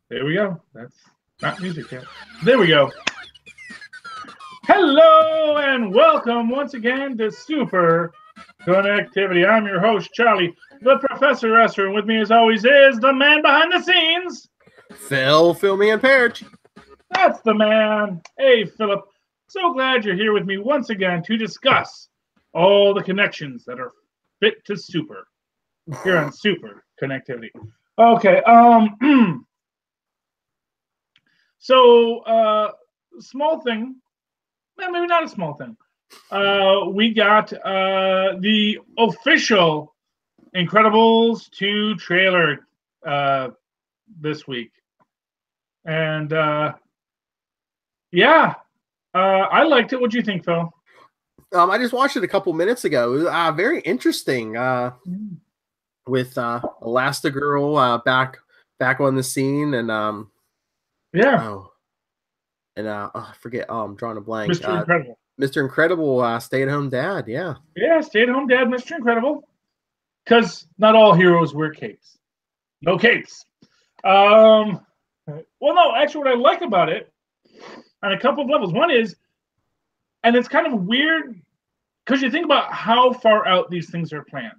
There we go. That's not music yet. There we go. Hello and welcome once again to Super Connectivity. I'm your host, Charlie, the Professor Esser, and with me as always is the man behind the scenes, Phil Perich. That's the man. Hey, Philip. So glad you're here with me once again to discuss all the connections that are fit to super here on Super Connectivity. Okay. So, small thing. Well, maybe not a small thing. We got the official Incredibles 2 trailer this week. And yeah, I liked it. What do you think, Phil? I just watched it a couple minutes ago. It was very interesting. With Elastigirl back on the scene, and yeah, I forget. I'm drawing a blank. Mr. Incredible. Mr. Incredible, stay-at-home dad. Yeah, stay-at-home dad, Mr. Incredible. Because not all heroes wear capes. No capes. Well, no, actually, what I like about it on a couple of levels. One is, and it's kind of weird because you think about how far out these things are planned.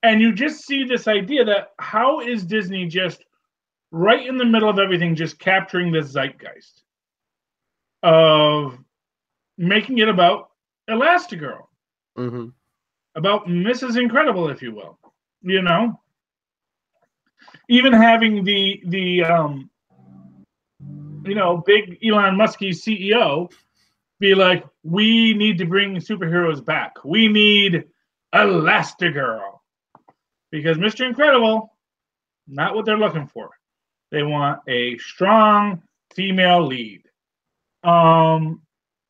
And you just see this idea that how is Disney just right in the middle of everything, just capturing this zeitgeist of making it about Elastigirl, about Mrs. Incredible, if you will, you know, even having the big Elon Musky CEO be like, we need to bring superheroes back. We need Elastigirl. Because Mr. Incredible, not what they're looking for. They want a strong female lead. And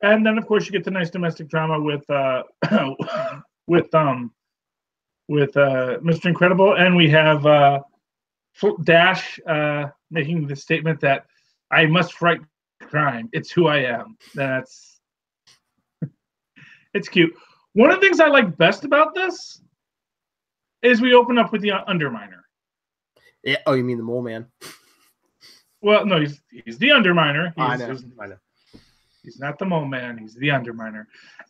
then, of course, you get the nice domestic drama with Mr. Incredible, and we have Dash making the statement that I must fight crime. It's who I am. It's cute. One of the things I like best about this is we open up with the Underminer. Yeah. Oh, you mean the Mole Man? Well, no, he's the Underminer. I know. He's not the Mole Man. He's the Underminer.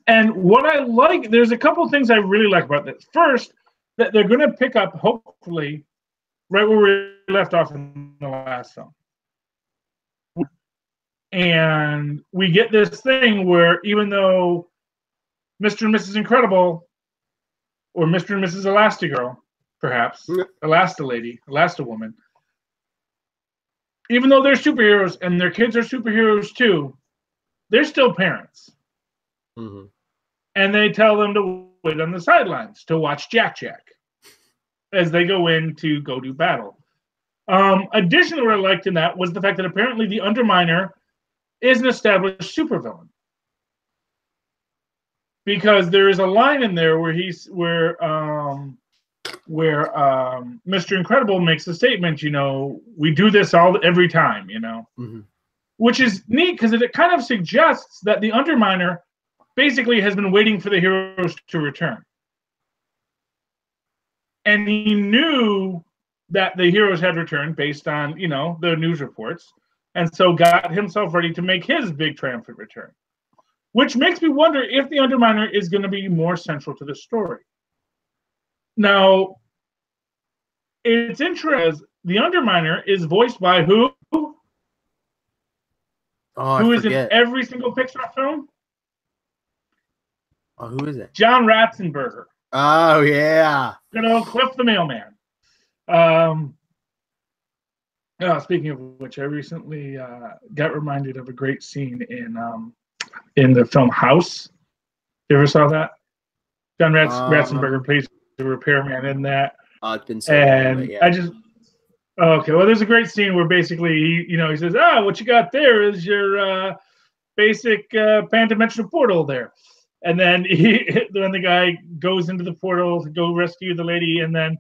And what I like, there's a couple of things I really like about this. First, that they're going to pick up, hopefully, right where we left off in the last film. And we get this thing where even though Mr. and Mrs. Incredible, or Mr. and Mrs. Elastigirl, perhaps, Elastilady, Elastiwoman, even though they're superheroes and their kids are superheroes too, they're still parents. And they tell them to wait on the sidelines to watch Jack as they go in to go do battle. Additionally, what I liked in that was the fact that apparently the Underminer is an established supervillain. Because there is a line in there where Mr. Incredible makes a statement, we do this every time, which is neat because it kind of suggests that the Underminer basically has been waiting for the heroes to return. And he knew that the heroes had returned based on, the news reports, and so got himself ready to make his big triumphant return. Which makes me wonder if the Underminer is going to be more central to the story. Now, it's interesting. The Underminer is voiced by who? Who is in every single Pixar film? Oh, who is it? John Ratzenberger. Oh, yeah. Cliff the Mailman. Speaking of which, I recently got reminded of a great scene in the film House. You ever saw that? John Ratzenberger plays the repairman in that. It's been so long, yeah. Well, there's a great scene where basically he says, what you got there is your basic pan-dimensional portal there. And then the guy goes into the portal to go rescue the lady, and then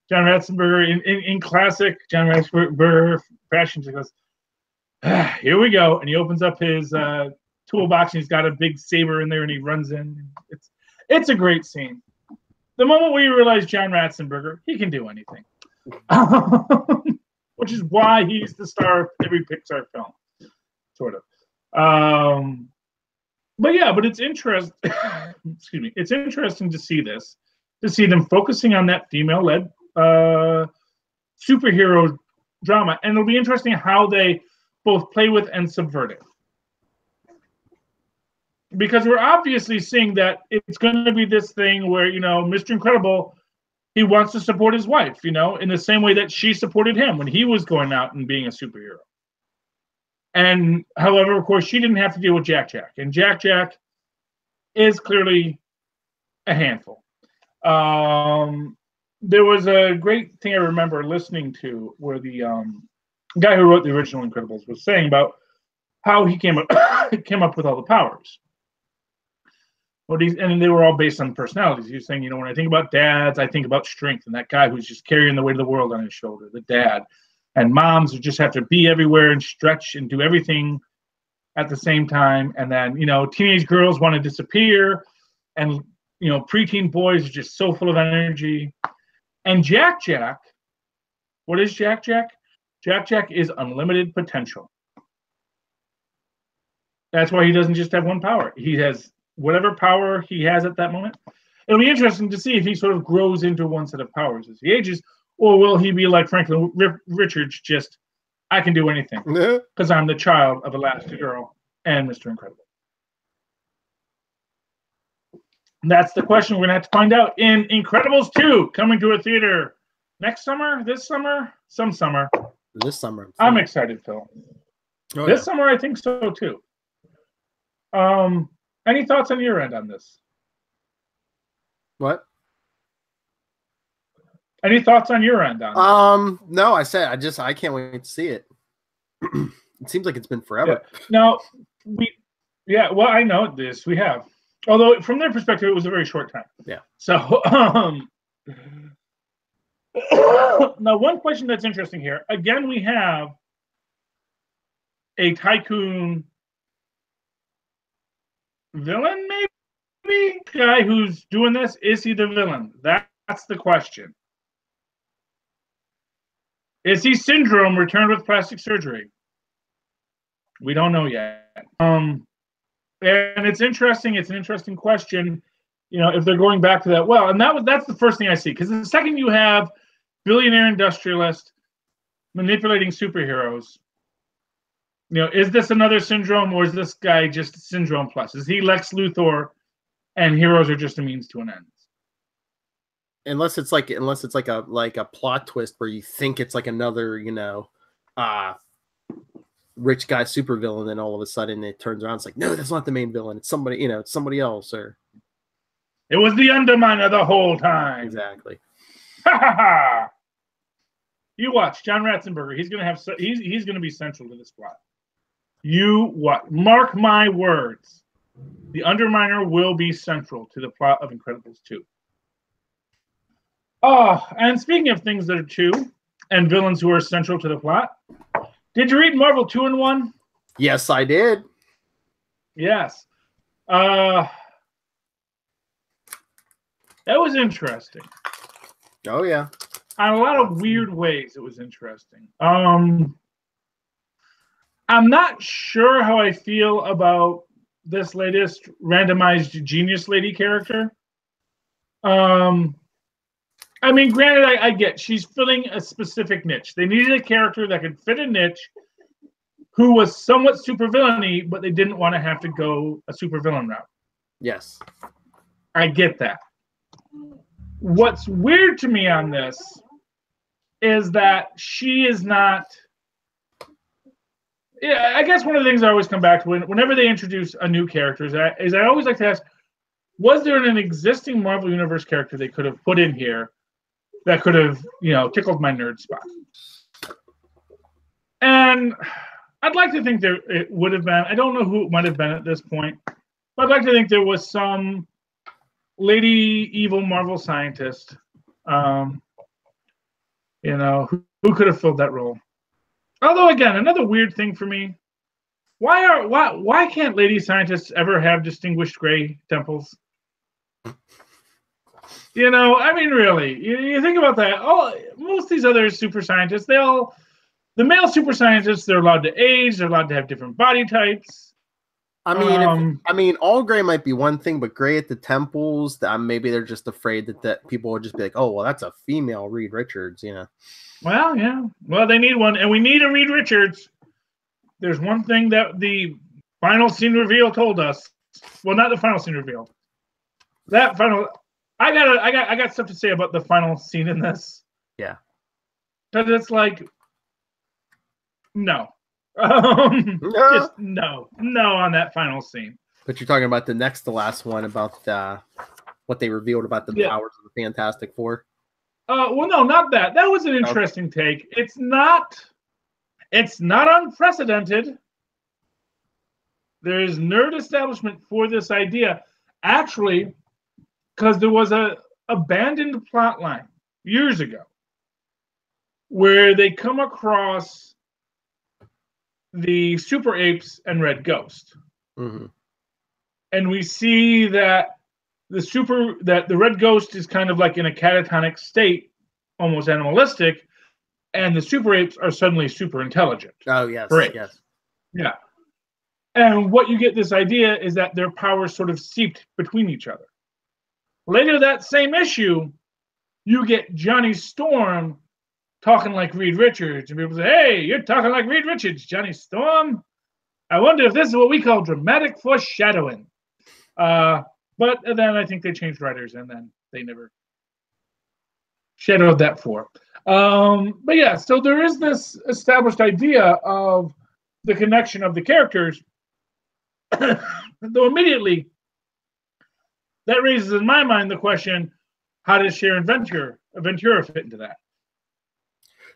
John Ratzenberger, in classic John Ratzenberger fashion, he goes, here we go. And he opens up his toolbox, and he's got a big saber in there, and he runs in. It's a great scene. The moment where you realize John Ratzenberger, he can do anything. What which is why he's the star of every Pixar film, sort of. But it's interesting. Excuse me. It's interesting to see this, to see them focusing on that female-led superhero drama, and it'll be interesting how they both play with and subvert it. Because we're obviously seeing that it's going to be this thing where, Mr. Incredible, he wants to support his wife, in the same way that she supported him when he was going out and being a superhero. And however, of course, she didn't have to deal with Jack Jack. And Jack Jack is clearly a handful. There was a great thing I remember listening to where the guy who wrote the original Incredibles was saying about how he came up with all the powers. And they were all based on personalities. He was saying, when I think about dads, I think about strength, and that guy who's just carrying the weight of the world on his shoulder, the dad. And moms who just have to be everywhere and stretch and do everything at the same time. And then, teenage girls want to disappear. And, preteen boys are just so full of energy. And Jack Jack, what is Jack Jack? Jack Jack is unlimited potential. That's why he doesn't just have one power. He has whatever power he has at that moment. It'll be interesting to see if he sort of grows into one set of powers as he ages, or will he be like Franklin Richards, just, I can do anything because I'm the child of Elastigirl and Mr. Incredible. And that's the question we're going to have to find out in Incredibles 2, coming to a theater next summer, this summer, some summer. This summer. I'm excited, Phil. This summer, I think so, too. Any thoughts on your end on this? What? Any thoughts on your end on this? No, I can't wait to see it. It seems like it's been forever. Yeah. No, well, I know this. We have. Although from their perspective, it was a very short time. Yeah. So, now one question that's interesting here. Again, we have a tycoon villain, maybe? Guy who's doing this, is he the villain? That's the question. Is he Syndrome returned with plastic surgery? We don't know yet. And it's interesting. It's an interesting question. If they're going back to that. Well, and that's the first thing I see. Because the second you have billionaire industrialist manipulating superheroes, is this another Syndrome, or is this guy just Syndrome plus? Is he Lex Luthor, and heroes are just a means to an end? Unless it's like a plot twist where you think it's like another, rich guy supervillain, and all of a sudden it turns around, it's like, no, that's not the main villain. It's somebody, it's somebody else, or it was the Underminer the whole time. Exactly. Ha ha ha! You watch John Ratzenberger. He's gonna be central to this plot. Mark my words. The Underminer will be central to the plot of Incredibles 2. Oh, and speaking of things that are 2 and villains who are central to the plot, did you read Marvel 2-in-1? Yes, I did. Yes. That was interesting. Oh, yeah. On a lot of weird ways, it was interesting. I'm not sure how I feel about this latest randomized genius lady character. I mean, granted, I get she's filling a specific niche. They needed a character that could fit a niche who was somewhat supervillainy, but they didn't want to have to go a supervillain route. Yes. I get that. What's weird to me on this is that she is not... Yeah, I guess one of the things I always come back to whenever they introduce a new character is I always like to ask, was there an existing Marvel Universe character they could have put in here that could have, tickled my nerd spot? And I'd like to think there it would have been. I don't know who it might have been at this point, but I'd like to think there was some lady evil Marvel scientist, who could have filled that role. Although, again, another weird thing for me, why can't lady scientists ever have distinguished gray temples? I mean, really, you think about that. Most of these other super scientists, they all the male super scientists, they're allowed to age, they're allowed to have different body types. I mean, all gray might be one thing, but gray at the temples, maybe they're just afraid that people will just be like, oh, well, that's a female Reed Richards, you know. Well, yeah. Well, they need one, and we need a Reed Richards. There's one thing that the final scene reveal told us. Well, not the final scene reveal. That final, I got stuff to say about the final scene in this. Yeah, because it's like, no, just no on that final scene. But you're talking about the next to last one about what they revealed about the powers of the Fantastic Four. Well, no, not that. That was an interesting take. It's not unprecedented. There is nerd establishment for this idea, actually, because there was a abandoned plot line years ago where they come across the Super Apes and Red Ghost. Mm-hmm. And we see that the Red Ghost is kind of like in a catatonic state, almost animalistic, and the Super Apes are suddenly super intelligent. Oh, yes. Great. Yes. Yeah. And what you get this idea is that their powers sort of seeped between each other. Later that same issue, you get Johnny Storm talking like Reed Richards, and people say, hey, you're talking like Reed Richards, Johnny Storm. I wonder if this is what we call dramatic foreshadowing. But then I think they changed writers, and then they never shadowed that for. But yeah, so there is this established idea of the connection of the characters, though immediately that raises in my mind the question, how does Sharon Ventura fit into that?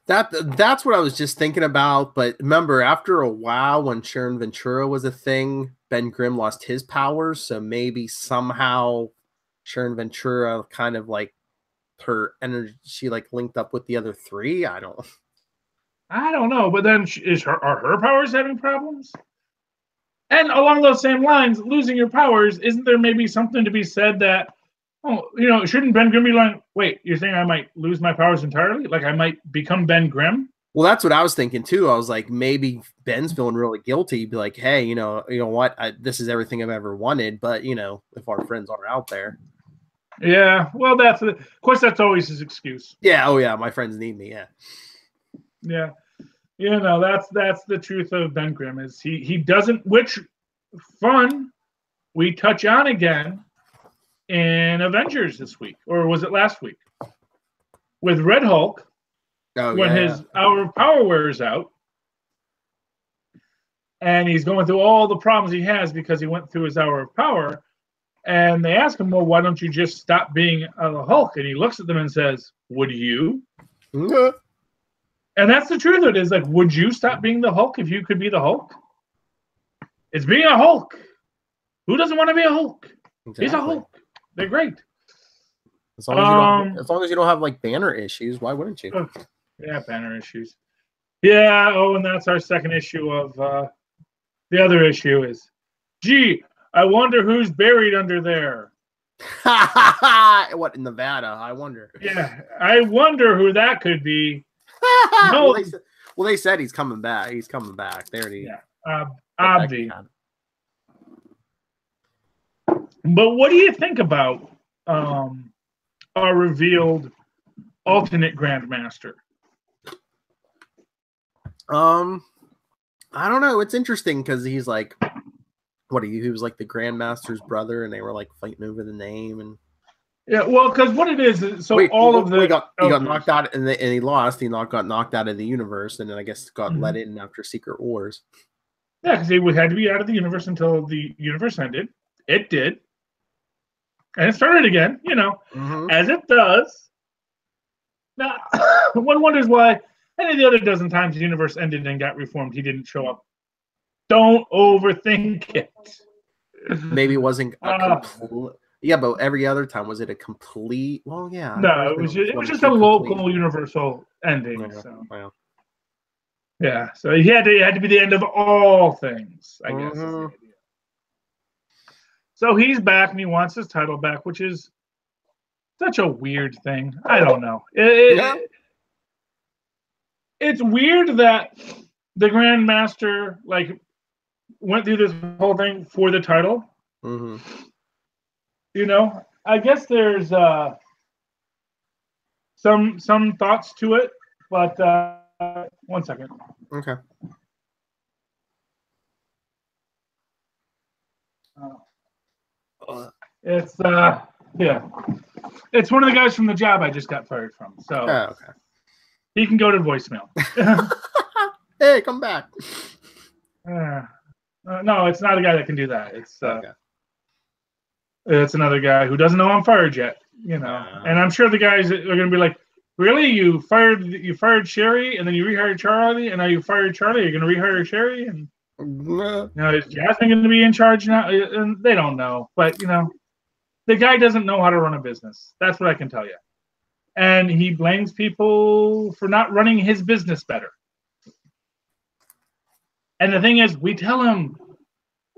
That's what I was just thinking about. But remember, after a while, when Sharon Ventura was a thing, Ben Grimm lost his powers. So maybe somehow Sharon Ventura kind of like her energy, she like linked up with the other three. I don't know. But then are her powers having problems? And along those same lines, losing your powers, isn't there maybe something to be said that, shouldn't Ben Grimm be like, wait, you're saying I might lose my powers entirely? Like I might become Ben Grimm? Well, that's what I was thinking too. I was like, maybe Ben's feeling really guilty. Be like, hey, you know what? This is everything I've ever wanted. But if our friends are out there, yeah. Well, of course that's always his excuse. Yeah. Oh yeah, my friends need me. Yeah. Yeah. That's the truth of Ben Grimm is he doesn't. Which fun we touch on again in Avengers this week, or was it last week? With Red Hulk. When his hour of power wears out, and he's going through all the problems he has because he went through his hour of power, and they ask him, well, why don't you just stop being a Hulk? And he looks at them and says, would you? Mm-hmm. And that's the truth of it, is like, would you stop being the Hulk if you could be the Hulk? It's being a Hulk. Who doesn't want to be a Hulk? Exactly. He's a Hulk. They're great. As long as you don't have like banner issues, why wouldn't you? Yeah, banner issues. Yeah, and that's our second issue of the other issue is, gee, I wonder who's buried under there. What, in Nevada? I wonder. Yeah, I wonder who that could be. No. Well, they said he's coming back. He's coming back. There he is. Yeah, Obvi. But what do you think about our revealed alternate Grandmaster? I don't know. It's interesting because he's like, he was like the Grandmaster's brother, and they were like fighting over the name. And yeah, well, because what it is, so he got knocked out, and he lost. He got knocked out of the universe, and then I guess got let in after Secret Wars. Yeah, because he had to be out of the universe until the universe ended. It did, and it started again. As it does. Now, one wonders why. Any of the other dozen times the universe ended and got reformed, he didn't show up. Don't overthink it. Maybe it wasn't a complete. Yeah, but every other time, was it a complete? Well, yeah. No, it was just a local universal ending. Yeah, so. Wow. Yeah, so he had to be the end of all things, I guess. Is the idea. So he's back and he wants his title back, which is such a weird thing. I don't know. it's weird that the Grandmaster like went through this whole thing for the title. Mm-hmm. You know, I guess there's some thoughts to it, but 1 second. Okay. It's yeah, it's one of the guys from the job I just got fired from, so okay. He can go to voicemail. Hey, come back. No, it's not a guy that can do that. Okay. It's another guy who doesn't know I'm fired yet, you know. And I'm sure the guys are going to be like, "Really? You fired Sherry, and then you rehired Charlie, and now you fired Charlie. You're going to rehire Sherry, and is Jasmine going to be in charge now?" And they don't know, but you know, the guy doesn't know how to run a business. That's what I can tell you. And he blames people for not running his business better. And the thing is, we tell him,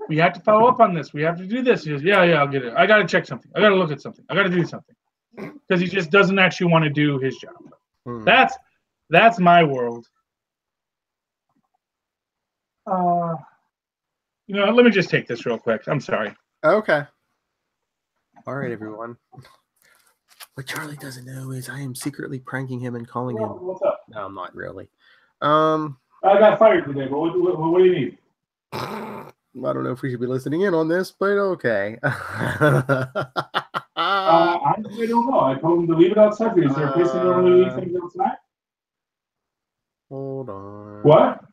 we have to follow up on this. We have to do this. He goes, yeah, I'll get it. I got to check something. I got to look at something. I got to do something. Because he just doesn't actually want to do his job. That's my world. You know, let me just take this real quick. I'm sorry. Okay. All right, everyone. What Charlie doesn't know is I am secretly pranking him and calling him. What's up? No, I'm not really. I got fired today, but what do you need? I don't know if we should be listening in on this, but okay. I don't know. I told him to leave it outside. Is there a place to normally leave things outside? Hold on. What?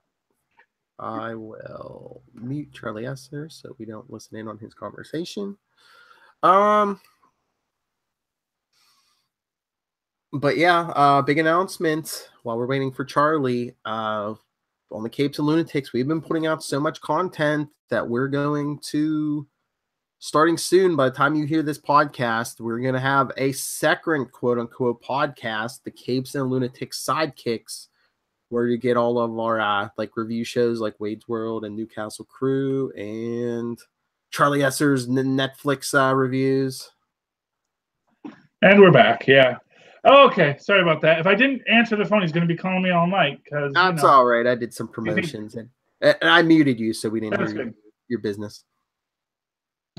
I will mute Charlie Esser so we don't listen in on his conversation. But yeah, big announcement while we're waiting for Charlie. On the Capes and Lunatics, we've been putting out so much content that we're going to, starting soon, by the time you hear this podcast, we're going to have a second quote-unquote podcast, the Capes and Lunatics Sidekicks, where you get all of our like review shows like Wade's World and Newcastle Crew and Charlie Esser's Netflix reviews. And we're back, yeah. Okay, sorry about that. If I didn't answer the phone, he's going to be calling me all night. That's all right. I did some promotions and I muted you so we didn't hear your business.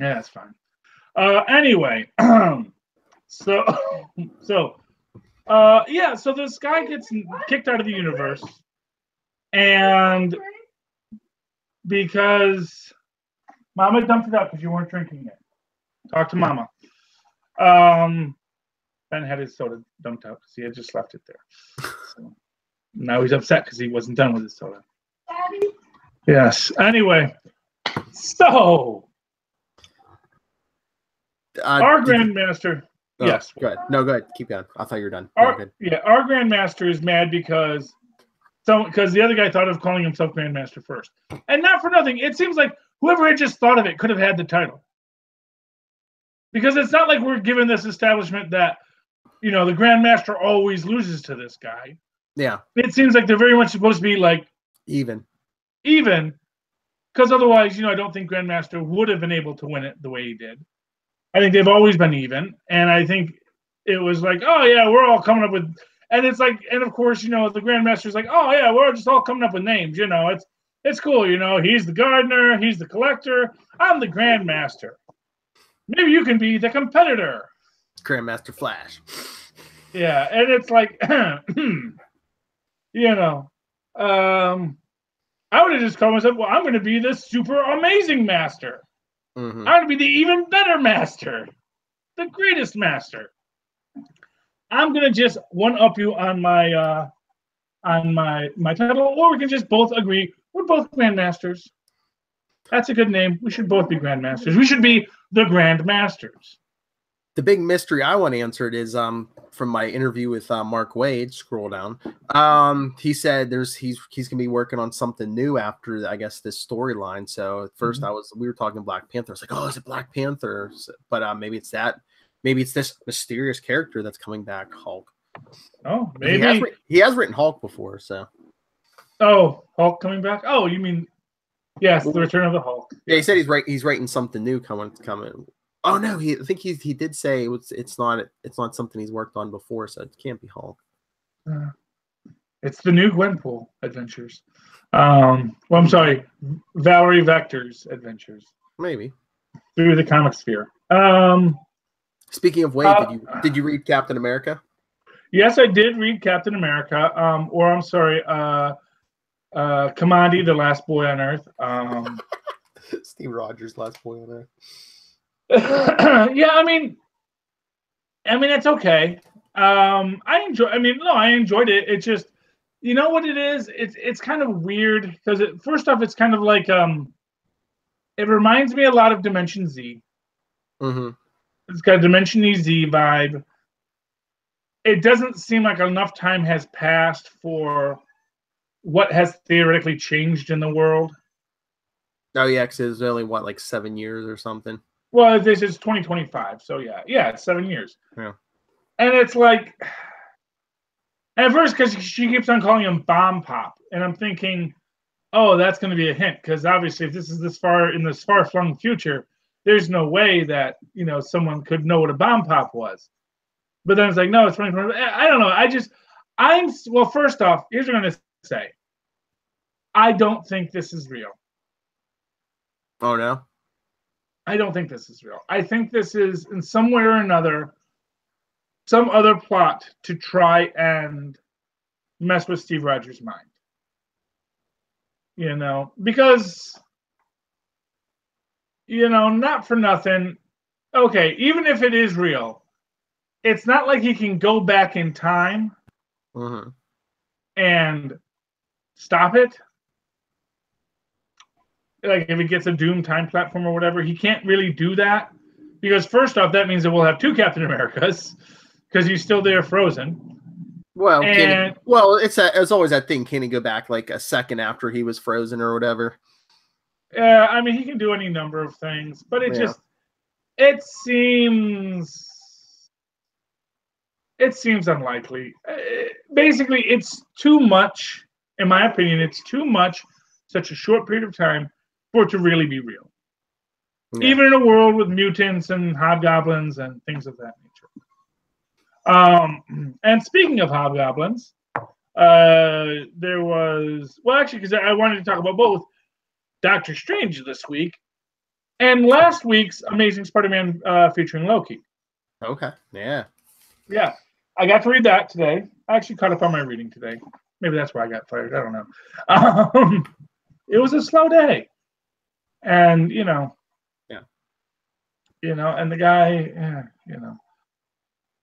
Yeah, that's fine. Anyway, so this guy gets kicked out of the universe, and because Mama dumped it out because you weren't drinking it. Talk to Mama. Ben had his soda dumped out because he had just left it there. So now he's upset because he wasn't done with his soda. Daddy? Yes. Anyway, so our Grandmaster. Yes. Go ahead. No, go ahead. Keep going. I thought you were done. Our Grandmaster is mad because the other guy thought of calling himself Grandmaster first. And not for nothing. It seems like whoever had just thought of it could have had the title. Because it's not like we're given this establishment that, you know, the Grandmaster always loses to this guy. Yeah. It seems like they're very much supposed to be like even. Because otherwise, you know, I don't think Grandmaster would have been able to win it the way he did. I think they've always been even. And I think it was like, oh, yeah, we're all coming up with. And it's like, and of course, you know, the Grandmaster's like, oh, yeah, we're just all coming up with names. You know, it's cool. You know, he's the gardener. He's the collector. I'm the Grandmaster. Maybe you can be the competitor. Grandmaster Flash. Yeah, and it's like, you know, I would have just called myself, well, I'm going to be the super amazing master. Mm-hmm. I'm going to be the even better master, the greatest master. I'm going to just one-up you on my title, or we can just both agree we're both Grandmasters. That's a good name. We should both be Grandmasters. We should be the Grandmasters. The big mystery I want answered is from my interview with Mark Wade. Scroll down. He said he's gonna be working on something new after, I guess, this storyline. So at first we were talking Black Panther. I was like, oh, is it Black Panther? But maybe it's that. Maybe it's this mysterious character that's coming back, Hulk. Oh, maybe he has written Hulk before. So. Oh, Hulk coming back? Oh, you mean? Yes, the Return of the Hulk. Yeah, he said he's writing something new coming. Oh no, I think he did say it's not something he's worked on before, so it can't be Hulk. It's the new Gwenpool Adventures. Well, I'm sorry, Valerie Vector's Adventures. Maybe. Through the comic sphere. Speaking of Wade, did you read Captain America? Yes, I did read Captain America. Or I'm sorry, Kamandi, the Last Boy on Earth. Steve Rogers, Last Boy on Earth. Yeah, I mean, it's okay. I enjoyed it. It's just, you know what it is? It's kind of weird because first off, it's kind of like it reminds me a lot of Dimension Z. Mm-hmm. It's got a Dimension Z vibe. It doesn't seem like enough time has passed for what has theoretically changed in the world. Oh yeah, because it's only like 7 years or something. Well, this is 2025, so yeah, it's 7 years. Yeah, and it's like, at first, because she keeps on calling him Bomb Pop, and I'm thinking, oh, that's going to be a hint, because obviously, if this is this far-flung future, there's no way that someone could know what a Bomb Pop was. But then it's like, no, it's 2020. I don't know. Well, first off, here's what I'm going to say. I don't think this is real. Oh, no? I don't think this is real. I think this is, in some way or another, some other plot to try and mess with Steve Rogers' mind. Because, not for nothing. Okay, even if it is real, it's not like he can go back in time and stop it. Like if it gets a Doom time platform or whatever, he can't really do that. Because first off, that means that we'll have two Captain Americas because he's still there frozen. Well, it's always that thing. Can he go back like a second after he was frozen or whatever? Yeah, I mean, he can do any number of things, but it seems unlikely. Basically, it's too much, in my opinion, it's too much, such a short period of time for it to really be real. Yeah. Even in a world with mutants and hobgoblins and things of that nature. And speaking of hobgoblins, there was, well, actually, because I wanted to talk about both Doctor Strange this week and last week's Amazing Spider-Man featuring Loki. Okay, yeah. Yeah, I got to read that today. I actually caught up on my reading today. Maybe that's why I got fired. I don't know. It was a slow day. And, and the guy,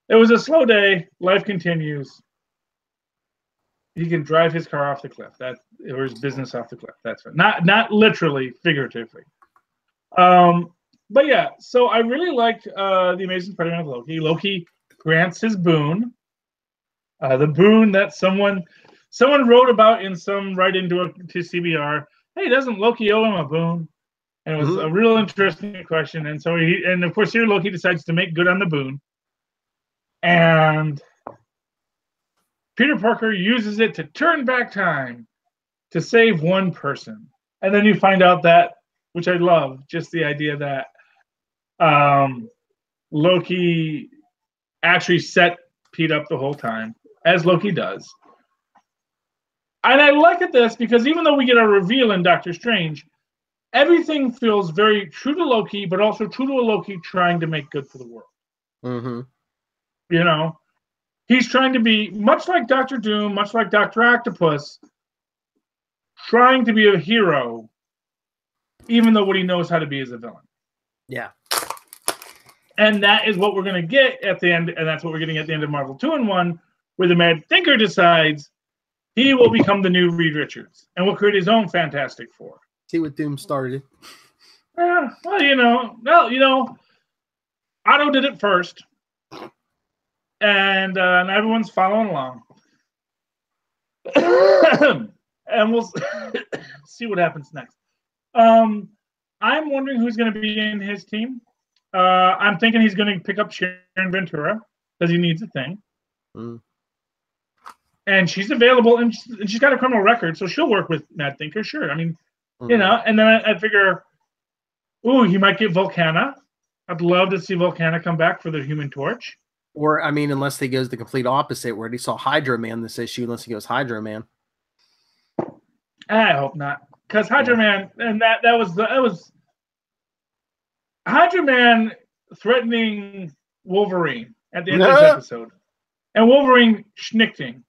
it was a slow day. Life continues. He can drive his car off the cliff. Or his business off the cliff. That's right. Not literally, figuratively. But yeah, so I really liked the Amazing Spider-Man of Loki. Loki grants his boon. The boon that someone wrote about in some write-in to CBR. Hey, doesn't Loki owe him a boon? And it was a real interesting question. And so of course here Loki decides to make good on the boon. And Peter Parker uses it to turn back time to save one person. And then you find out that, which I love, just the idea that Loki actually set Pete up the whole time, as Loki does. And I like this because even though we get a reveal in Doctor Strange, everything feels very true to Loki, but also true to a Loki trying to make good for the world. Mm-hmm. He's trying to be, much like Doctor Doom, much like Dr. Octopus, trying to be a hero, even though what he knows how to be is a villain. Yeah. And that is what we're going to get at the end, and that's what we're getting at the end of Marvel 2-in-1, where the Mad Thinker decides he will become the new Reed Richards and will create his own Fantastic Four. See what Doom started. Well, Otto did it first, and everyone's following along. And we'll see what happens next. I'm wondering who's going to be in his team. I'm thinking he's going to pick up Sharon Ventura because he needs a thing. And she's available, and she's got a criminal record, so she'll work with Mad Thinker, sure. I mean, and then I figure, he might get Volcana. I'd love to see Volcana come back for the Human Torch. Or, I mean, unless he goes the complete opposite, where he saw Hydro Man this issue, unless he goes Hydro Man. I hope not, because Hydro Man, and that was Hydro Man threatening Wolverine at the end of this episode, and Wolverine schnickting.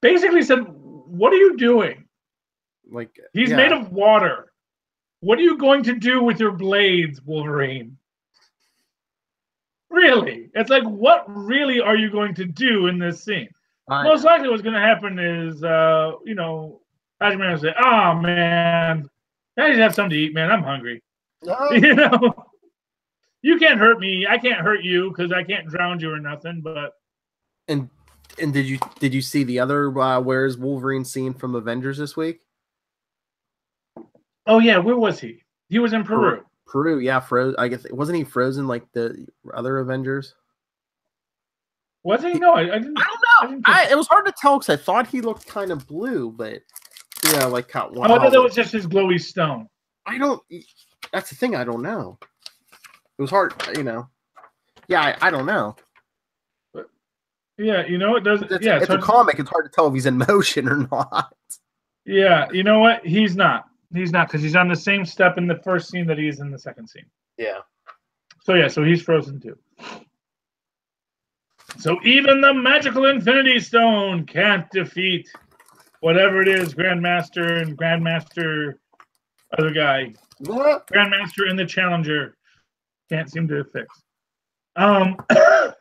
Basically said, "What are you doing? Like, he's made of water. What are you going to do with your blades, Wolverine?" Really? It's like, what really are you going to do in this scene? Most likely what's going to happen is, you know, Hydro Man will say, "Oh, man, I just have something to eat, man. I'm hungry." You know? You can't hurt me. I can't hurt you because I can't drown you or nothing, but... And did you see the other Where's Wolverine scene from Avengers this week? Oh, yeah. Where was he? He was in Peru. Peru, yeah, frozen. I guess wasn't he frozen like the other Avengers? Was he? No, I didn't. I don't know. It was hard to tell because I thought he looked kind of blue, but yeah, like caught one. I thought that was just his glowy stone. I don't. That's the thing. I don't know. It was hard, you know. Yeah, I don't know. But, yeah, you know, it doesn't. Yeah, it's a comic. It's hard to tell if he's in motion or not. Yeah, you know what? He's not. He's not, because he's on the same step in the first scene that he is in the second scene. Yeah. So yeah, so he's frozen too. So even the magical Infinity Stone can't defeat whatever it is, Grandmaster and Grandmaster other guy. What? Grandmaster and the Challenger can't seem to fix. But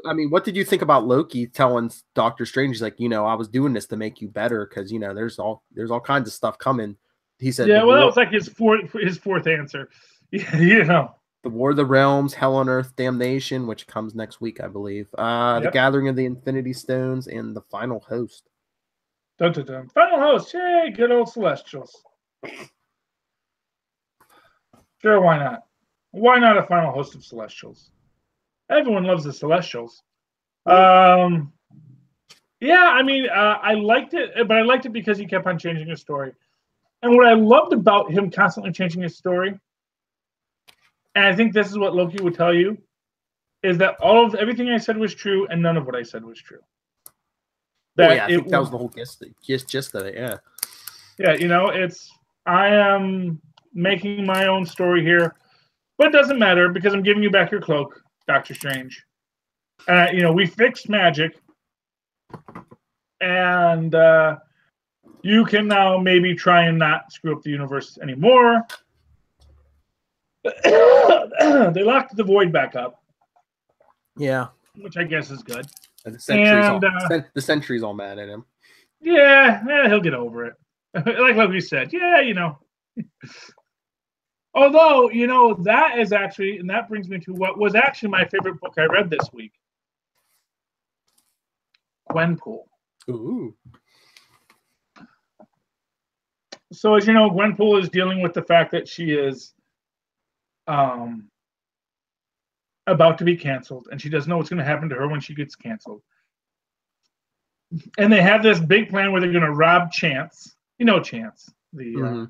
I mean, what did you think about Loki telling Doctor Strange? He's like, you know, I was doing this to make you better because, you know, there's all kinds of stuff coming. He said, "Yeah, well, that was like his fourth answer." You know, the War of the Realms, Hell on Earth, Damnation, which comes next week, I believe. The Gathering of the Infinity Stones, and the Final Host. Dun, dun, dun. Final Host, yay! Good old Celestials. Sure, why not? Why not a Final Host of Celestials? Everyone loves the Celestials. Yeah, I mean, I liked it, but I liked it because he kept on changing his story. And what I loved about him constantly changing his story, and I think this is what Loki would tell you, is that everything I said was true, and none of what I said was true. I think that was the whole gist of it. Yeah. Yeah, you know, I am making my own story here, but it doesn't matter because I'm giving you back your cloak, Doctor Strange. You know, we fixed magic, and you can now maybe try and not screw up the universe anymore. They locked the void back up. Yeah. Which I guess is good. And the Sentry's all mad at him. Yeah, he'll get over it. Like we said, yeah, you know. Although, you know, that is actually, and that brings me to what was actually my favorite book I read this week. Gwenpool. Ooh. So as you know, Gwenpool is dealing with the fact that she is about to be canceled, and she doesn't know what's going to happen to her when she gets canceled. And they have this big plan where they're going to rob Chance. You know Chance, the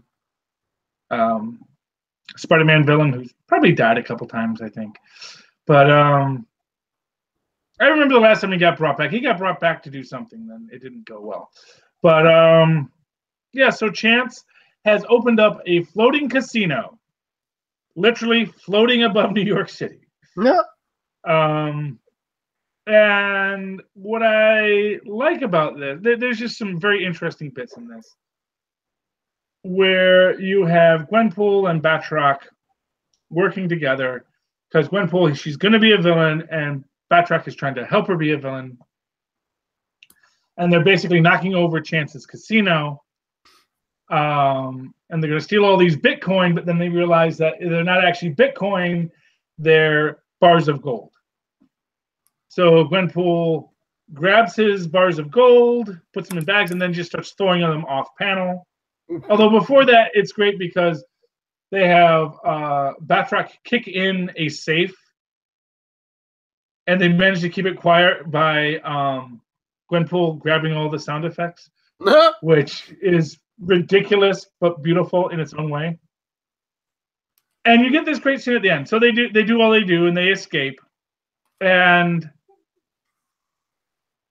Spider-Man villain who's probably died a couple times, I think. But I remember the last time he got brought back. He got brought back to do something, then it didn't go well. But yeah, so Chance has opened up a floating casino, literally floating above New York City. Yeah. And what I like about this, there's just some very interesting bits in this, where you have Gwenpool and Batroc working together, because Gwenpool, she's going to be a villain, and Batroc is trying to help her be a villain. And they're basically knocking over Chance's casino. And they're going to steal all these Bitcoin, but then they realize that they're not actually Bitcoin, they're bars of gold. So Gwenpool grabs his bars of gold, puts them in bags, and then just starts throwing them off panel. Although before that, it's great because they have Batroc kick in a safe, and they manage to keep it quiet by Gwenpool grabbing all the sound effects, which is ridiculous but beautiful in its own way. And you get this great scene at the end. So they do all they do, and they escape. And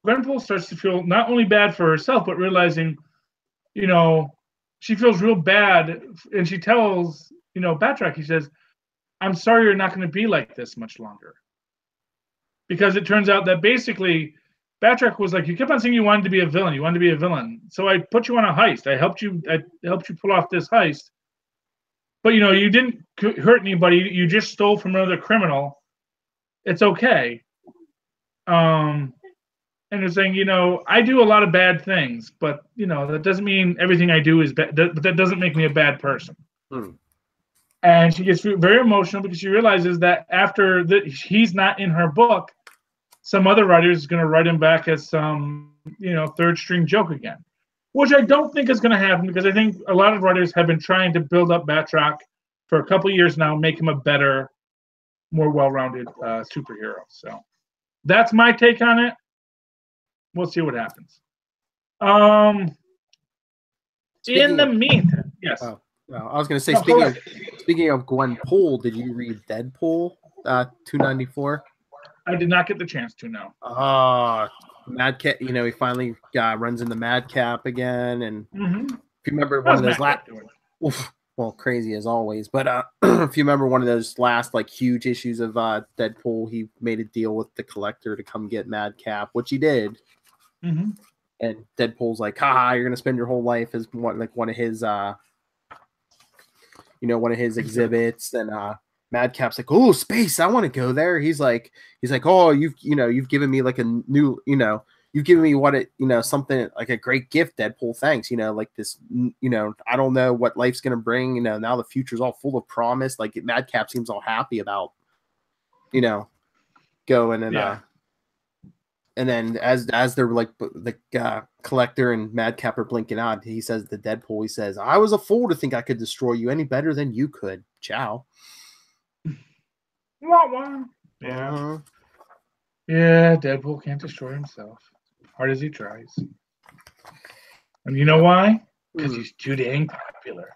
Gwenpool starts to feel not only bad for herself, but realizing, she feels real bad. And she tells, Batroc, he says, I'm sorry you're not going to be like this much longer. Because it turns out that basically Batroc was like, you kept on saying you wanted to be a villain. You wanted to be a villain. So I put you on a heist. I helped you pull off this heist. But, you didn't hurt anybody. You just stole from another criminal. It's okay. And it's saying, I do a lot of bad things, but, that doesn't mean everything I do is bad. But that doesn't make me a bad person. And she gets very emotional because she realizes that after he's not in her book, some other writer is going to write him back as some, third string joke again. Which I don't think is going to happen, because I think a lot of writers have been trying to build up Batroc for a couple of years now, make him a better, more well-rounded superhero. So that's my take on it. We'll see what happens. In the meantime, yes. Oh, well, I was going to say, speaking of Gwenpool, did you read Deadpool 294? I did not get the chance to, no. Madcap, he finally runs into Madcap again, and if you remember one of those last, well, crazy as always, but if you remember one of those last huge issues of Deadpool, he made a deal with the Collector to come get Madcap, which he did, and Deadpool's like, haha, you're gonna spend your whole life as one of his one of his exhibits, and Madcap's like, oh, space, I want to go there. He's like, oh, you've given me like a new, you've given me something like a great gift, Deadpool. Thanks. Like this, I don't know what life's going to bring. Now the future's all full of promise. Like Madcap seems all happy about, going and, and then as they're like the Collector and Madcap are blinking out, he says to Deadpool, he says, I was a fool to think I could destroy you any better than you could. Ciao. Yeah. Yeah, Deadpool can't destroy himself, hard as he tries. And you know why? Because he's too dang popular.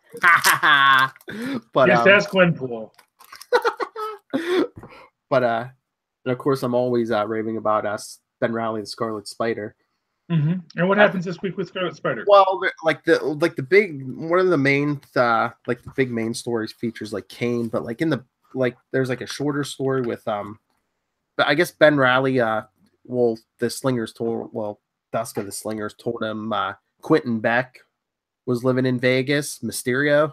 But just ask Gwenpool. But and of course, I'm always raving about Ben Reilly, the Scarlet Spider. And what happens this week with Scarlet Spider? Well, the big one of the main the big main stories features Kane, but in the there's a shorter story with but I guess Ben Reilly the Slingers told Dusk of the Slingers told him Quentin Beck was living in Vegas, Mysterio.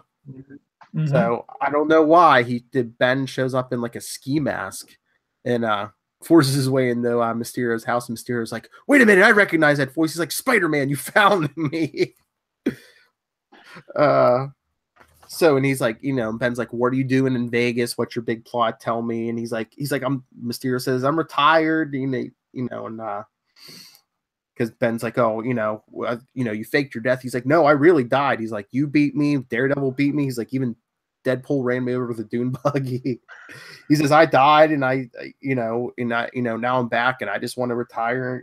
So I don't know why Ben shows up in a ski mask and forces his way into Mysterio's house, and Mysterio's like, wait a minute, I recognize that voice. He's like, Spider-Man, you found me. So, and he's like, Ben's like, what are you doing in Vegas? What's your big plot? Tell me. And he's like, Mysterio says, I'm retired, and because Ben's like, oh, you faked your death. He's like, no, I really died. He's like, you beat me. Daredevil beat me. He's like, even Deadpool ran me over with a dune buggy. He says, I died, and now I'm back, and I just want to retire.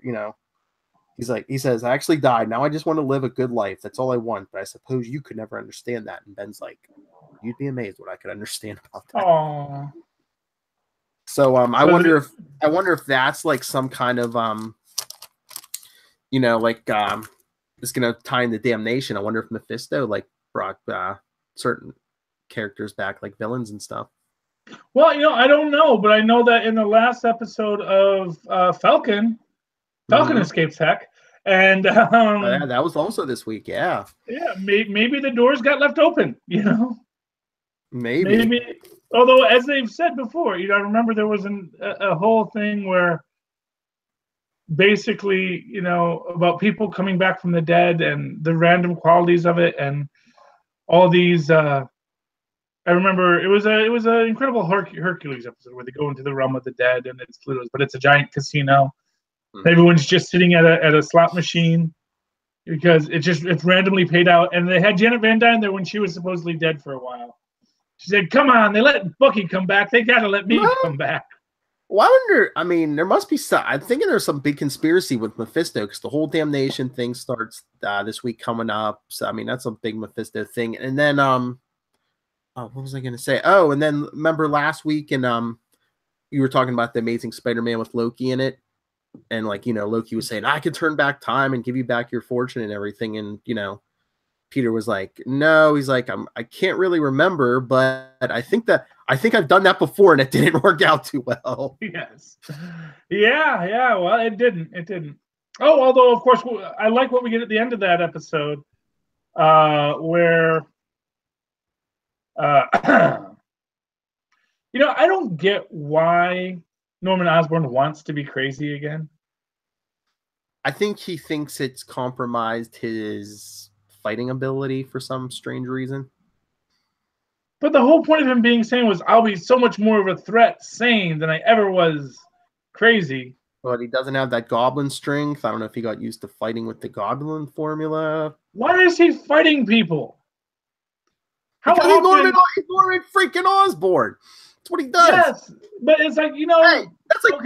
He says, I actually died. Now I just want to live a good life. That's all I want. But I suppose you could never understand that. And Ben's like, you'd be amazed what I could understand about that. Aww. So I wonder if that's some kind of it's gonna tie into Damnation. I wonder if Mephisto brought certain characters back, like villains and stuff. Well, I don't know, but I know that in the last episode of Falcon escapes heck, and that was also this week. Yeah, maybe the doors got left open. Maybe. Although, as they've said before, I remember there was a whole thing where basically, about people coming back from the dead and the random qualities of it, and all these. I remember it was an incredible Hercules episode where they go into the realm of the dead, and it's a giant casino. Everyone's just sitting at a slot machine because it's randomly paid out. And they had Janet Van Dyne there when she was supposedly dead for a while. She said, come on, they let Bucky come back. They got to let me come back. Well, I wonder, there must be some, I'm thinking there's some big conspiracy with Mephisto because the whole Damnation thing starts this week coming up. So, that's a big Mephisto thing. And then, Oh, what was I going to say? Oh, and then remember last week, and you were talking about the Amazing Spider-Man with Loki in it, and like Loki was saying, I can turn back time and give you back your fortune and everything, and Peter was like, no, he's like, I can't really remember, but I think I've done that before and it didn't work out too well. Yes. Yeah. Well, it didn't. Oh, although of course I like what we get at the end of that episode, where I don't get why Norman Osborn wants to be crazy again. I think he thinks it's compromised his fighting ability for some strange reason. But the whole point of him being sane was, I'll be so much more of a threat sane than I ever was crazy. But he doesn't have that goblin strength. I don't know if he got used to fighting with the goblin formula. Why is he fighting people? Because he's Norman freaking Osborn. That's what he does. Yes, but it's like, hey,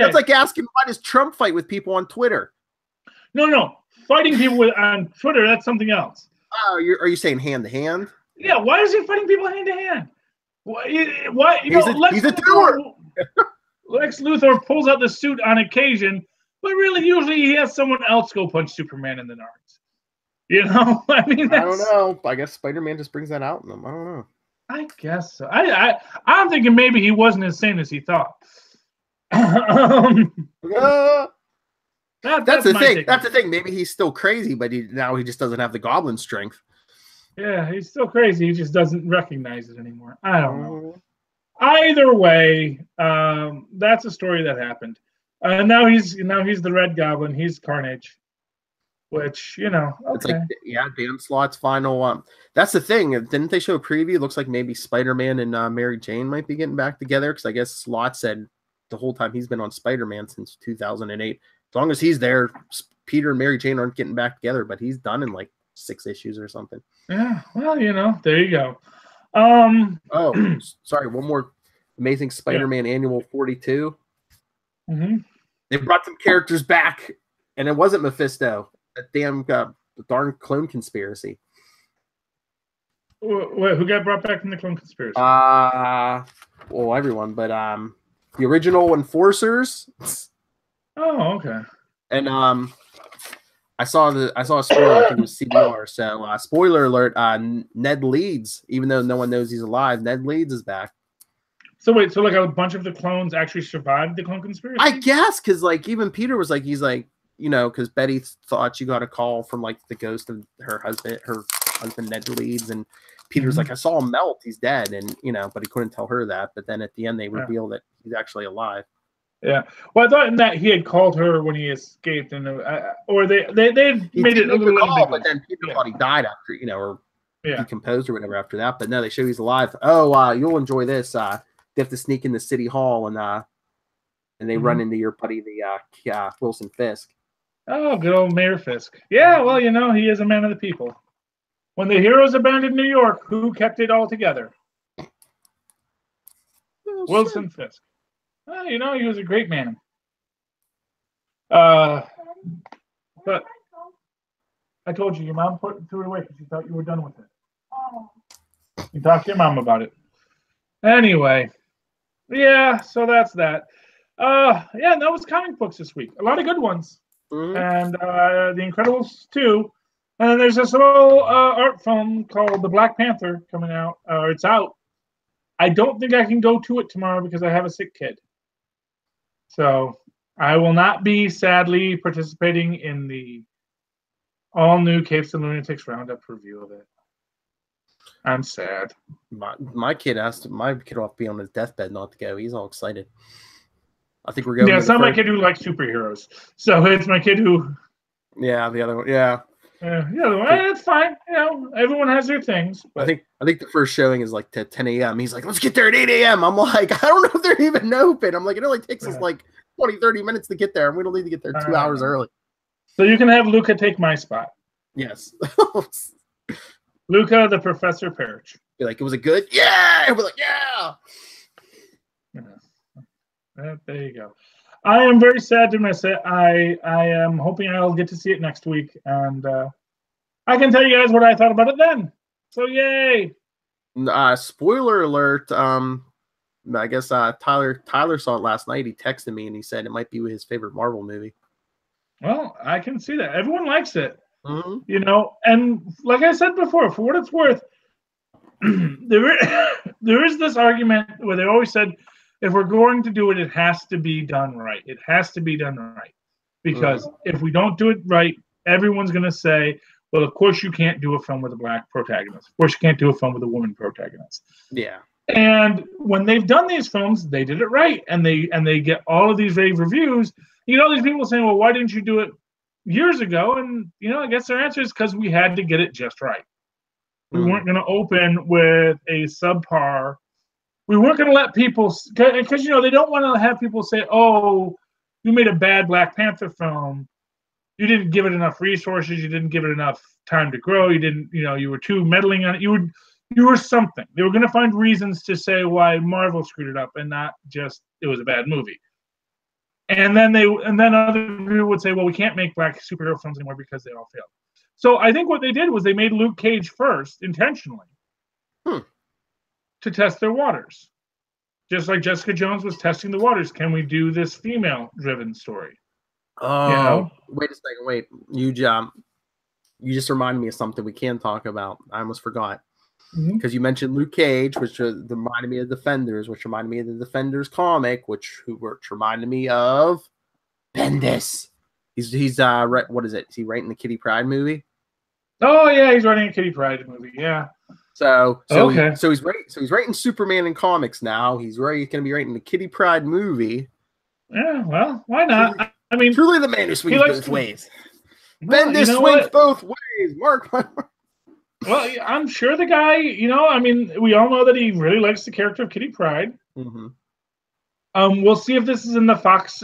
that's like asking why does Trump fight with people on Twitter? No. Fighting people on Twitter, that's something else. Oh, are you saying hand to hand? Yeah, why is he fighting people hand to hand? Why? He's a doer. Lex Luthor pulls out the suit on occasion, but really, usually he has someone else go punch Superman in the nards. I mean, I don't know. I guess Spider-Man just brings that out in him. I don't know. I guess so. I'm thinking maybe he wasn't as sane as he thought. That's the thing. That's the thing. Maybe he's still crazy, but now he just doesn't have the goblin strength. Yeah, he's still crazy. He just doesn't recognize it anymore. I don't know. Either way, that's a story that happened. Now he's the Red Goblin. He's Carnage, which okay. It's like Dan Slott's final. That's the thing. Didn't they show a preview? It looks like maybe Spider-Man and Mary Jane might be getting back together because I guess Slott said the whole time he's been on Spider-Man since 2008. As long as he's there, Peter and Mary Jane aren't getting back together, but he's done in like 6 issues or something. Yeah, well, there you go. Oh, sorry, one more Amazing Spider-Man Annual 42. Mm-hmm. They brought some characters back, and it wasn't Mephisto. That damn darn clone conspiracy. Wait, who got brought back from the clone conspiracy? Well, everyone, but the original Enforcers. Oh, okay. And I saw a spoiler. I think it was CBR. So spoiler alert: Ned Leeds, even though no one knows he's alive, Ned Leeds is back. So wait, so like a bunch of the clones actually survived the clone conspiracy? I guess because like even Peter was like, he's like, because Betty thought she got a call from like the ghost of her husband Ned Leeds, and Peter's like, I saw him melt, he's dead, and but he couldn't tell her that. But then at the end they reveal that he's actually alive. Yeah. Well, I thought in that he had called her when he escaped, and or they made it a little call, but then Peter thought he died after, or decomposed or whatever after that. But no, they show he's alive. Oh, you'll enjoy this. They have to sneak in the city hall, and they run into your buddy, the Wilson Fisk. Oh, good old Mayor Fisk. Yeah, well, he is a man of the people. When the heroes abandoned New York, who kept it all together? Wilson Fisk. Well, he was a great man. But I told you, your mom threw it away because she thought you were done with it. Oh. You talk to your mom about it. Anyway, so that's that. That was comic books this week. A lot of good ones. Mm-hmm. And The Incredibles 2. And then there's this little art film called The Black Panther coming out. It's out. I don't think I can go to it tomorrow because I have a sick kid. So I will not be sadly participating in the all-new Capes and Lunatics Roundup review of it. I'm sad. My kid will have to be on his deathbed not to go. He's all excited. I think we're going. Yeah, it's not my kid who likes superheroes. So it's my kid who. Yeah, the other one. Yeah. The other one. It's fine. Everyone has their things. But... I think the first showing is like to 10 a.m. He's like, let's get there at 8 a.m. I'm like, I don't know if they're even open. I'm like, it only takes us like 20, 30 minutes to get there, and we don't need to get there 2 hours early. So you can have Luca take my spot. Yes. Luca, the Professor Perich. Be like, was it good? Yeah. We're like, yeah. There you go. I am very sad to miss it. I am hoping I'll get to see it next week, and I can tell you guys what I thought about it then. So yay! Spoiler alert. I guess Tyler saw it last night. He texted me and he said it might be his favorite Marvel movie. Well, I can see that. Everyone likes it. Mm-hmm. You know, and like I said before, for what it's worth, there is this argument where they always said, if we're going to do it, it has to be done right. It has to be done right. Because if we don't do it right, everyone's going to say, well, of course you can't do a film with a black protagonist. Of course you can't do a film with a woman protagonist. Yeah. And when they've done these films, they did it right. And they get all of these rave reviews. You know, these people saying, well, why didn't you do it years ago? And, you know, I guess their answer is because we had to get it just right. We weren't going to open with a subpar. We weren't going to let people, because, you know, they don't want to have people say, oh, you made a bad Black Panther film. You didn't give it enough resources. You didn't give it enough time to grow. You didn't, you know, you were too meddling on it. You were something. They were going to find reasons to say why Marvel screwed it up and not just it was a bad movie. And then other people would say, well, we can't make black superhero films anymore because they all failed. So I think what they did was they made Luke Cage first intentionally to test their waters. Just like Jessica Jones was testing the waters. Can we do this female-driven story? Oh, you know? Wait a second. Wait, you just reminded me of something we can talk about. I almost forgot. Because you mentioned Luke Cage, which reminded me of Defenders, which reminded me of the Defenders comic, which reminded me of Bendis. He's what is it? Is he writing the Kitty Pryde movie? Oh yeah, he's writing a Kitty Pryde movie. Yeah. So he's writing Superman in comics now. He's going to be writing the Kitty Pryde movie. Yeah, well, why not? I mean, truly the man who swings both ways. Well, Bendis swings both ways. Mark. Well, I'm sure the guy, you know, I mean, we all know that he really likes the character of Kitty Pryde. We'll see if this is in the Fox.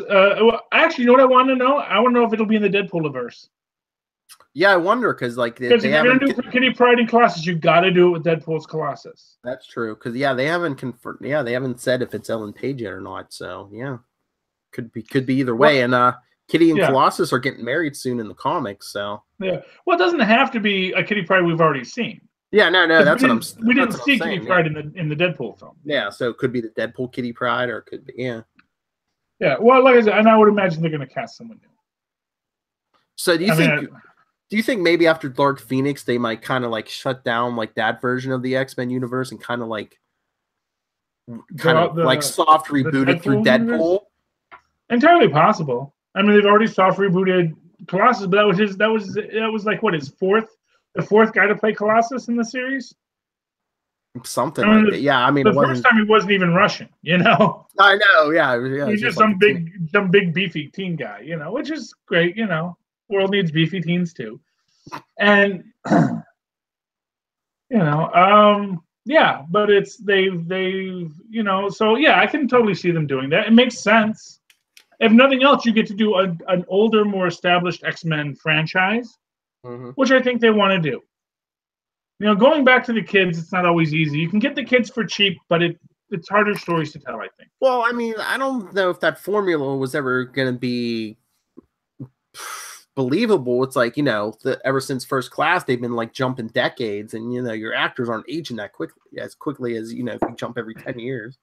Actually, you know what I want to know? I want to know if it'll be in the Deadpool-averse. Yeah, I wonder because if you're gonna do Kitty Pryde and Colossus, you got to do it with Deadpool's Colossus. That's true because they haven't confirmed. Yeah, they haven't said if it's Ellen Page yet or not. So yeah, could be either way. And Kitty and Colossus are getting married soon in the comics. So yeah, well, it doesn't have to be a Kitty Pryde we've already seen. Yeah, no, that's what I'm saying. We didn't see Kitty Pryde in the Deadpool film. Yeah, so it could be the Deadpool Kitty Pryde, or it could be Yeah, well, like I said, and I would imagine they're going to cast someone new. So do you think maybe after Dark Phoenix they might kind of like shut down like that version of the X-Men universe and kind of like soft reboot it through Deadpool? Universe? Entirely possible. I mean, they've already soft rebooted Colossus, but that was like what the fourth guy to play Colossus in the series. Something like that. Yeah, I mean, the first time he wasn't even Russian, you know. I know. Yeah, he's just some big beefy teen guy, you know, which is great. You know, world needs beefy teens too, and you know, yeah. But it's they've you know, so yeah, I can totally see them doing that. It makes sense. If nothing else, you get to do an older, more established X-Men franchise, which I think they want to do. You know, going back to the kids, it's not always easy. You can get the kids for cheap, but it's harder stories to tell, I think. Well, I mean, I don't know if that formula was ever going to be believable. It's like, you know, ever since First Class, they've been like jumping decades, and, you know, your actors aren't aging that quickly as, you know, if you jump every 10 years.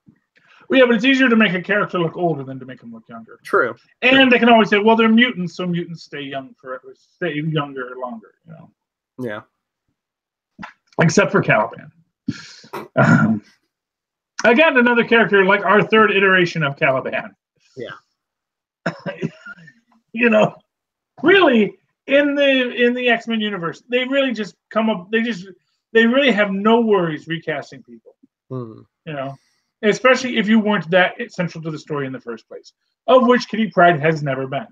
Well, yeah, but it's easier to make a character look older than to make them look younger. True. And they can always say, well, they're mutants, so mutants stay younger longer, you know. Yeah. Except for Caliban. Again, another character like our third iteration of Caliban. Yeah. You know, really in the X-Men universe, they really just come up. They really have no worries recasting people. You know, especially if you weren't that central to the story in the first place, of which Kitty Pryde has never been.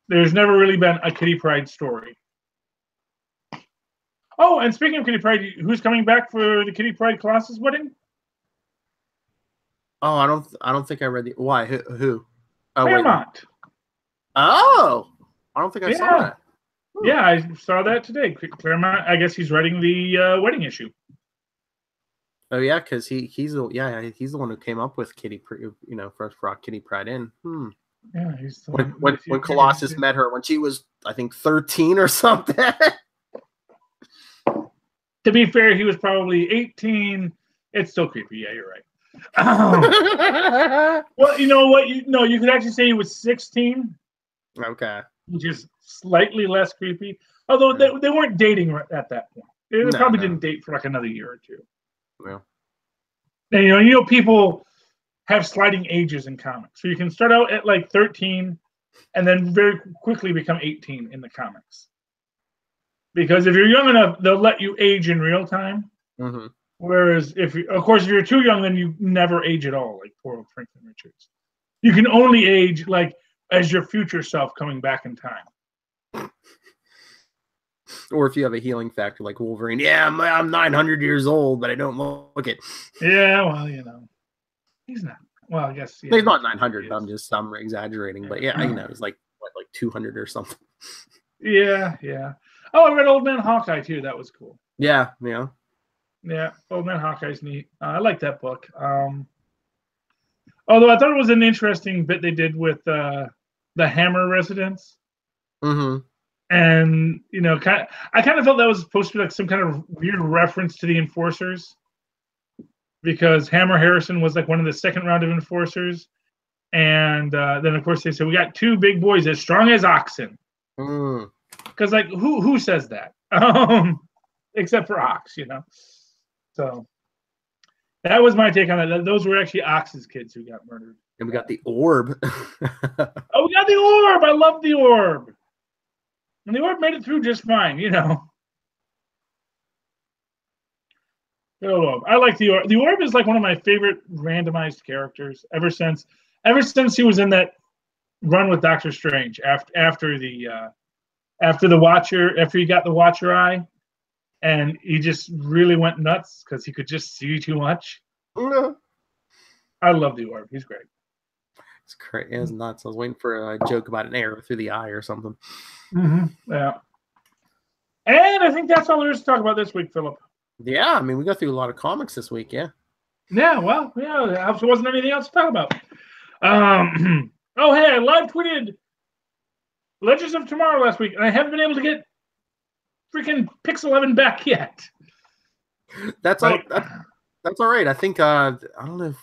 There's never really been a Kitty Pryde story. Oh, and speaking of Kitty Pryde, who's coming back for the Kitty Pryde Colossus wedding? Oh, I don't think I read the why. Who? Oh, Claremont. Oh, I don't think I saw that. Yeah, I saw that today. Claremont. I guess he's writing the wedding issue. Oh yeah, because he's the one who came up with Kitty. You know, first brought Kitty Pryde in. Yeah, he's the when Colossus met her when she was, I think, 13 or something. To be fair, he was probably 18. It's still creepy. Yeah, you're right. Well, you know what? You could actually say he was 16. Okay. Which is slightly less creepy. Although they weren't dating at that point. They probably didn't date for like another year or two. Well. And you know, people have sliding ages in comics. So you can start out at like 13 and then very quickly become 18 in the comics. Because if you're young enough, they'll let you age in real time. Mm-hmm. Whereas if you're too young, then you never age at all, like poor old Franklin Richards. You can only age like as your future self coming back in time. Or if you have a healing factor like Wolverine, yeah, I'm 900 years old, but I don't look it. Yeah, well, you know, he's not. Well, I guess he's not 900. I'm exaggerating, but yeah, you know, it's like 200 or something. Yeah. Oh, I read Old Man Hawkeye too. That was cool. Yeah. Old Man Hawkeye's neat. I like that book. Although I thought it was an interesting bit they did with the Hammer residents. Mm-hmm. And you know, I kind of felt that was supposed to be like some kind of weird reference to the Enforcers, because Hammer Harrison was like one of the second round of Enforcers, and then of course they said we got two big boys as strong as oxen. Because like who says that? Except for Ox, you know. So that was my take on that. Those were actually Ox's kids who got murdered. And we got the orb. We got the orb. I love the orb. And the orb made it through just fine, you know. I like the orb. The orb is like one of my favorite randomized characters ever since he was in that run with Doctor Strange after he got the Watcher eye, and he just really went nuts because he could just see too much. I love the orb. He's great. It's crazy. It's nuts. I was waiting for a joke about an arrow through the eye or something. Mm-hmm. Yeah. And I think that's all there is to talk about this week, Philip. Yeah, I mean, we got through a lot of comics this week, yeah. Yeah, well, yeah, there wasn't anything else to talk about. Oh, hey, I live tweeted Legends of Tomorrow last week, and I haven't been able to get freaking Pixel-11 back yet. That's all right. I think, I don't know if,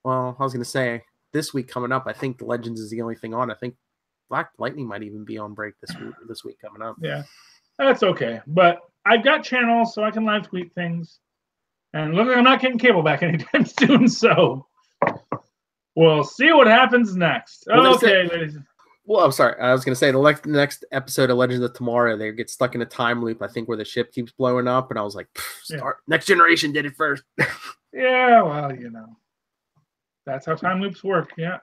well, I was going to say, this week coming up, I think Legends is the only thing on. I think Black Lightning might even be on break this week coming up. Yeah, that's okay. But I've got channels, so I can live tweet things. And look, I'm not getting cable back anytime soon, so we'll see what happens next. Okay, ladies. Well, I'm sorry. I was going to say the next episode of Legends of Tomorrow, they get stuck in a time loop, I think, where the ship keeps blowing up. And I was like, Next Generation did it first. Yeah, well, you know. That's how time loops work, yeah.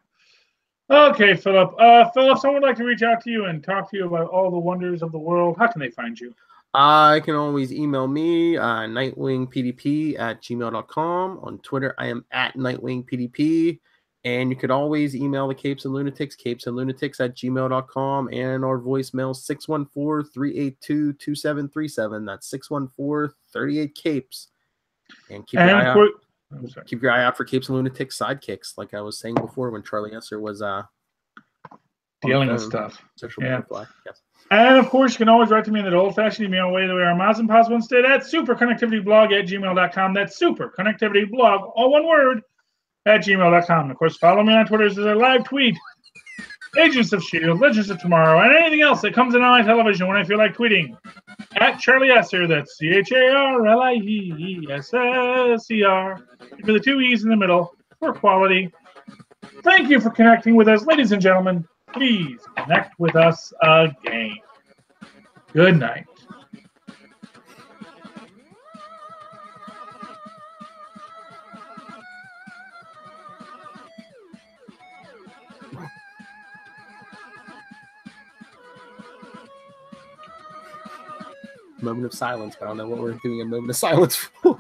Okay, Philip. Philip, someone would like to reach out to you and talk to you about all the wonders of the world. How can they find you? I can always email me, nightwingpdp@gmail.com. On Twitter, I am @nightwingpdp. And you could always email the Capes and Lunatics, capesandlunatics@gmail.com. And our voicemail, 614-382-2737. That's 614-38-CAPES. And keep your eye out for Capes and Lunatics sidekicks, like I was saying before when Charlie Esser was dealing with stuff. Yes. And of course, you can always write to me in that old-fashioned email way that we are Moz and Possible instead at superconnectivityblog@gmail.com. That's superconnectivityblog, all one word, @gmail.com. And of course, follow me on Twitter as I live tweet Agents of S.H.I.E.L.D., Legends of Tomorrow, and anything else that comes in on my television when I feel like tweeting. @Charlie Esser, that's CharlieEsser, with the two E's in the middle for quality. Thank you for connecting with us, ladies and gentlemen. Please connect with us again. Good night. Moment of silence, but I don't know what we're doing a moment of silence for.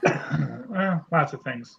Well, lots of things.